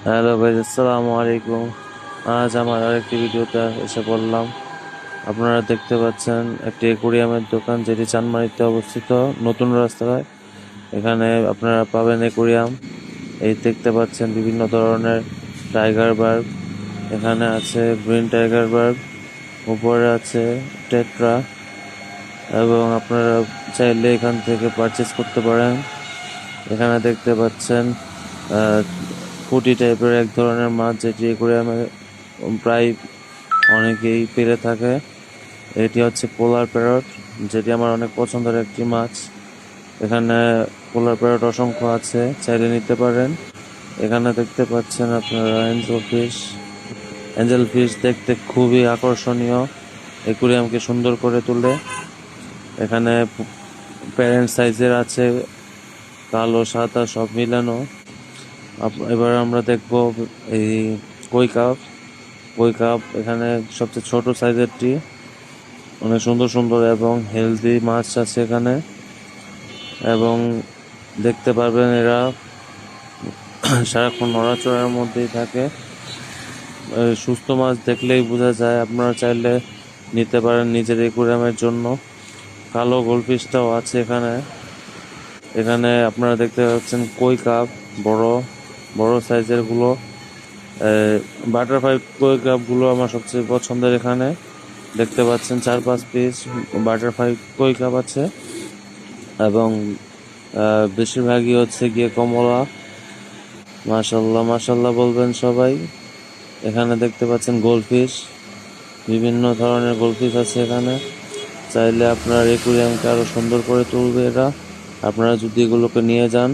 Hello guys, আসসালামু আলাইকুম। আজ আমার আরেকটি ভিডিওতে এসে পড়লাম। আপনারা দেখতে পাচ্ছেন একটি অ্যাকুরিয়ামের দোকান, যেটি চানমারিতে অবস্থিত, নতুন রাস্তায়। এখানে আপনারা পাবেন অ্যাকুরিয়াম। এই দেখতে পাচ্ছেন বিভিন্ন ধরনের টাইগার বার্ব। এখানে আছে গ্রিন টাইগার বার্ব, উপরে আছে টেট্রা, এবং আপনারা চাইলে এখান থেকে পারচেস করতে পারেন। এখানে দেখতে পাচ্ছেন ফুটি টাইপের এক ধরনের মাছ, যেটি অ্যাকুরিয়ামে প্রায় অনেকেই পেরে থাকে। এটি হচ্ছে পোলার প্যারট, যেটি আমার অনেক পছন্দের একটি মাছ। এখানে পোলার প্যারট অসংখ্য আছে, চাইলে নিতে পারেন। এখানে দেখতে পাচ্ছেন আপনারা অ্যাঞ্জেল ফিশ দেখতে খুবই আকর্ষণীয়, অ্যাকুরিয়ামকে সুন্দর করে তোলে। এখানে প্যারেন্ট সাইজের আছে, কালো সাদা সব মিলানো। এবার আমরা দেখব এই কই কাপ এখানে সবচেয়ে ছোট সাইজেরটি। অনেক সুন্দর সুন্দর এবং হেলদি মাছ আছে এখানে, এবং দেখতে পারবেন এরা সারাক্ষণ নড়াচড়ার মধ্যেই থাকে। সুস্থ মাছ দেখলেই বোঝা যায়। আপনারা চাইলে নিতে পারেন নিজের অ্যাকুরিয়ামের জন্য। কালো গোল্ডফিশটাও আছে এখানে। এখানে আপনারা দেখতে পাচ্ছেন কই কাপ, বড় বড় সাইজের গুলো। বাটারফ্লাই কই কাপগুলো আমার সবচেয়ে পছন্দের। এখানে দেখতে পাচ্ছেন 4-5 পিস বাটারফ্লাই কই কাপ আছে, এবং বেশিরভাগই হচ্ছে গিয়ে কমলা। মাশাল্লাহ মাশাল্লাহ বলবেন সবাই। এখানে দেখতে পাচ্ছেন গোল্ডফিশ, বিভিন্ন ধরনের গোল্ডফিশ আছে এখানে। চাইলে আপনার অ্যাকুরিয়ামকে আরো সুন্দর করে তুলবে এরা, আপনারা যদি এগুলোকে নিয়ে যান।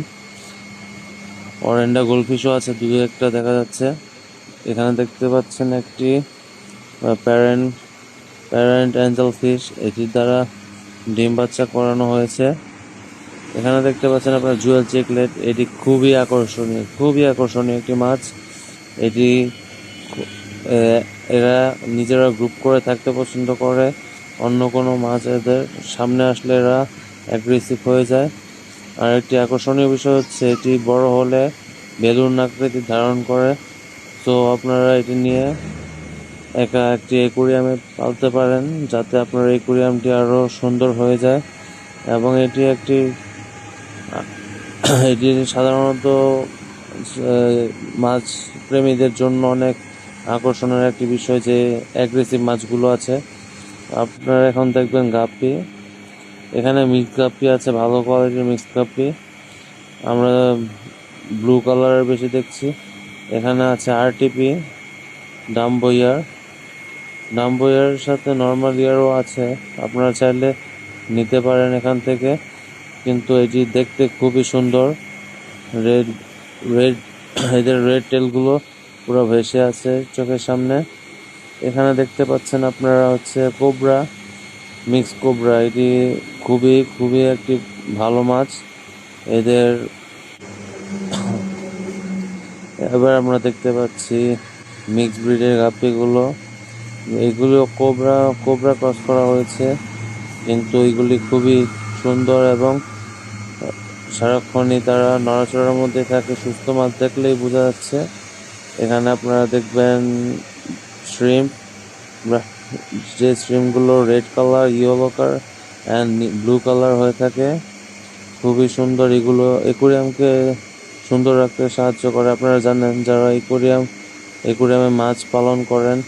অরেন্ডা গোল্ডফিশও আছে, দুই একটা দেখা যাচ্ছে। এখানে দেখতে পাচ্ছেন একটি প্যারেন্ট প্যারেন্ট অ্যাঞ্জেল ফিশ, এটির দ্বারা ডিম বাচ্চা করানো হয়েছে। এখানে দেখতে পাচ্ছেন আপনার জুয়েল চেকলেট, এটি খুবই আকর্ষণীয় একটি মাছ। এটি এরা নিজেরা গ্রুপ করে থাকতে পছন্দ করে। অন্য কোনো মাছ এদের সামনে আসলে এরা অ্যাগ্রেসিভ হয়ে যায়। আর একটি আকর্ষণীয় বিষয় হচ্ছে, এটি বড় হলে বেলুন আকৃতি ধারণ করে। তো আপনারা এটি নিয়ে একটি অ্যাকুরিয়ামে পালতে পারেন, যাতে আপনার অ্যাকুরিয়ামটি আরো সুন্দর হয়ে যায়। এবং এটি সাধারণত মাছ প্রেমীদের জন্য অনেক আকর্ষণের একটি বিষয়, যে অ্যাগ্রেসিভ মাছগুলো আছে। আপনারা এখন দেখবেন গাপ্পি। এখানে মিক্স গাপ্পি আছে, ভালো কোয়ালিটির মিক্স গাপ্পি। আমরা ব্লু কালারের বেশি দেখছি। এখানে আছে আরটিপি, ডাম্বইয়ার সাথে নর্মাল ইয়ারও আছে। আপনারা চাইলে নিতে পারেন এখান থেকে। কিন্তু এটি দেখতে খুবই সুন্দর। রেড রেড এদের রেড টেলগুলো পুরো ভেসে আছে চোখের সামনে। এখানে দেখতে পাচ্ছেন আপনারা হচ্ছে কোবরা, মিক্স কোবরা। এটি খুবই খুবই একটি ভালো মাছ এদের। এবার আমরা দেখতে পাচ্ছি মিক্স ব্রিডের গাপ্পিগুলো। এগুলো কোবরা ক্রস করা হয়েছে, কিন্তু এগুলি খুবই সুন্দর এবং সারাক্ষণই তারা নড়াচড়ার মধ্যে থাকে। সুস্থ মাছ দেখলেই বোঝা যাচ্ছে। এখানে আপনারা দেখবেন শ্রিম্প, যে শ্রিম্পগুলো red colour, yellow colour and blue colour হয়ে থাকে। খুবই সুন্দর। এগুলো অ্যাকুরিয়ামকে সুন্দর রাখতে সাহায্য করে। আপনারা জানেন, যারা অ্যাকুরিয়ামে মাছ পালন করেন,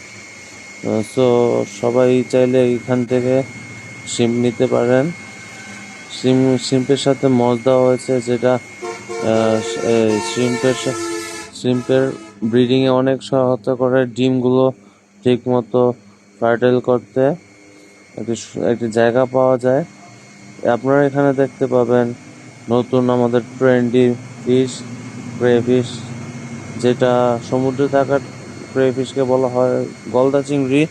সো সবাই চাইলে এখান থেকে শিম নিতে পারেন। শিম্পের সাথে মজ দেওয়া হয়েছে, যেটা শিম্পের ব্রিডিংয়ে অনেক সহায়তা করে। ডিমগুলো ঠিক মতো ফার্টাইল করতে একটি জায়গা পাওয়া যায়। আপনারা এখানে দেখতে পাবেন নতুন আমাদের ট্রেন্ডি ফিশ, ক্রেফিশ, যেটা সমুদ্রে থাকা ক্রেফিশকে বলা হয় গলদা চিংড়ি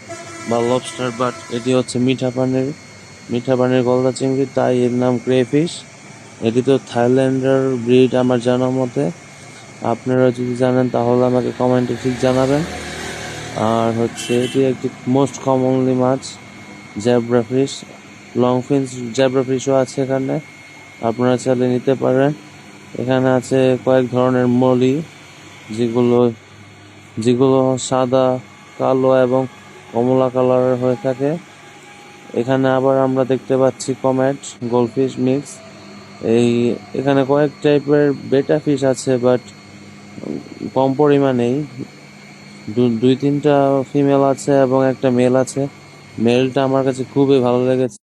বা লবস্টার, বাট এটি হচ্ছে মিঠা পানির গলদা চিংড়ি, তাই এর নাম ক্রেফিশ। এটি তো থাইল্যান্ডের ব্রিড আমার জানা মতে। আপনারা যদি জানেন তাহলে আমাকে কমেন্টে ঠিক জানাবেন। আর হচ্ছে এটি একটি মোস্ট কমনলি মাছ, জ্যাব্রা ফিশ, লং ফিন্স জ্যাব্রা ফিশও আছে এখানে। আপনারা চাইলে নিতে পারেন। এখানে আছে কয়েক ধরনের মলি, যেগুলো যেগুলো সাদা, কালো এবং কমলা কালারের হয়ে থাকে। এখানে আবার আমরা দেখতে পাচ্ছি কমেট, গোল্ডফিশ মিক্স। এখানে কয়েক টাইপের বেটা ফিশ আছে, বাট কম পরিমাণেই। দুই তিনটা ফিমেল আছে এবং একটা মেল আছে। মেলটা আমার কাছে খুবই ভালো লেগেছে।